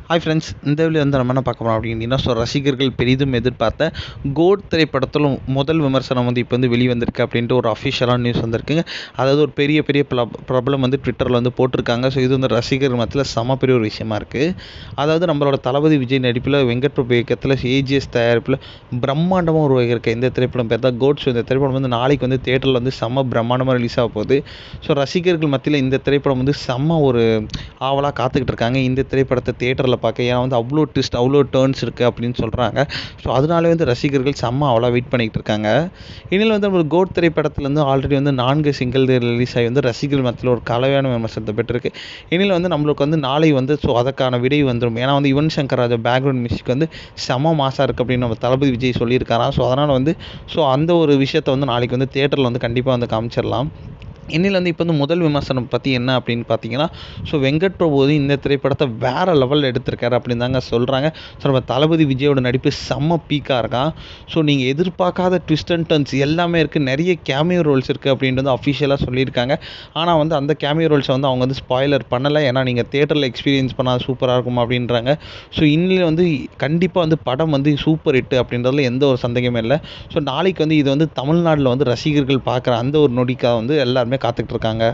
Hi friends, இந்த video வந்து நம்ம என்ன பார்க்க போகிறோம் அப்படின்னா, ரசிகர்கள் பெரிதும் எதிர்பார்த்த கோட் திரைப்படத்திலும் முதல் விமர்சனம் வந்து இப்போ வந்து வெளிவந்திருக்கு அப்படின்ட்டு ஒரு அஃபிஷியலான நியூஸ் வந்திருக்குங்க. அதாவது ஒரு பெரிய பெரிய பிரபலம் வந்து ட்விட்டரில் வந்து போட்டிருக்காங்க. ஸோ இது வந்து ரசிகர் மத்தியில் செம பெரிய ஒரு விஷயமா இருக்குது. அதாவது நம்மளோட தளபதி விஜய் நடிப்பில் வெங்கட் பிரபு இயக்கத்தில் ஏஜிஎஸ் தயாரிப்பில் பிரம்மாண்டமாக உருவாகியிருக்க இந்த திரைப்படம் பேர் தான் கோட். ஸோ இந்த திரைப்படம் வந்து நாளைக்கு வந்து தேட்டரில் வந்து செம்ம பிரம்மாண்டமாக ரிலீஸ் ஆக போகுது. ஸோ ரசிகர்கள் மத்தியில் இந்த திரைப்படம் வந்து செம்ம ஒரு ஆவலாக காத்துக்கிட்டு இருக்காங்க இந்த திரைப்படத்தை தேட்டரில் பார்க்க. ஏன்னா வந்து அவ்வளோ ட்விஸ்ட், அவ்வளோ டேர்ன்ஸ் இருக்குது அப்படின்னு சொல்கிறாங்க. ஸோ அதனாலே வந்து ரசிகர்கள் செம்ம அவ்வளோ வெயிட் பண்ணிக்கிட்டு இருக்காங்க. இனியில் வந்து நம்ம கோட் திரைப்படத்தில் ஆல்ரெடி வந்து 4 சிங்கிள் ரிலீஸ் ஆகி வந்து ரசிகர்கள் மத்தியில் ஒரு கலவையான விமர்சனத்தை பெற்றிருக்கு. இனியில் வந்து நம்மளுக்கு வந்து நாளை வந்து ஸோ அதற்கான விடை வந்துடும். ஏன்னா வந்து யுவன் சங்கர் ராஜா பேக்ரவுண்ட் மியூசிக் வந்து செம்ம மாசாக இருக்குது அப்படின்னு நம்ம தளபதி விஜய் சொல்லியிருக்காராம். ஸோ அதனால் வந்து அந்த ஒரு விஷயத்தை வந்து நாளைக்கு வந்து தேட்டரில் வந்து கண்டிப்பாக வந்து காமிச்சிடலாம். இன்னில் வந்து இப்போ வந்து முதல் விமர்சனம் பற்றி என்ன அப்படின்னு பார்த்தீங்கன்னா, வெங்கட் பிரபு வந்து இந்த திரைப்படத்தை வேறு லெவலில் எடுத்திருக்காரு அப்படின்னு தாங்க சொல்கிறாங்க. நம்ம தளபதி விஜயோட நடிப்பு செம்ம பீக்காக இருக்கான். நீங்கள் எதிர்பார்க்காத ட்விஸ்ட் அண்ட் டர்ன்ஸ் எல்லாமே இருக்குது, நிறைய கேமியோ ரோல்ஸ் இருக்குது அப்படின்ட்டு வந்து அஃபிஷியலாக சொல்லியிருக்காங்க. ஆனால் வந்து அந்த கேமியோ ரோல்ஸை வந்து அவங்க வந்து ஸ்பாய்லர் பண்ணலை. ஏன்னா நீங்கள் தேட்டரில் எக்ஸ்பீரியன்ஸ் பண்ணால் சூப்பராக இருக்கும் அப்படின்றாங்க. இன்னில் வந்து கண்டிப்பாக வந்து படம் வந்து சூப்பர் ஹிட் அப்படின்றதுல எந்த ஒரு சந்தேகமே இல்லை. நாளைக்கு வந்து இது வந்து தமிழ்நாட்டில் வந்து ரசிகர்கள் பார்க்குற அந்த ஒரு நொடிக்காக வந்து எல்லாருமே காத்துக்கிட்டு இருக்காங்க.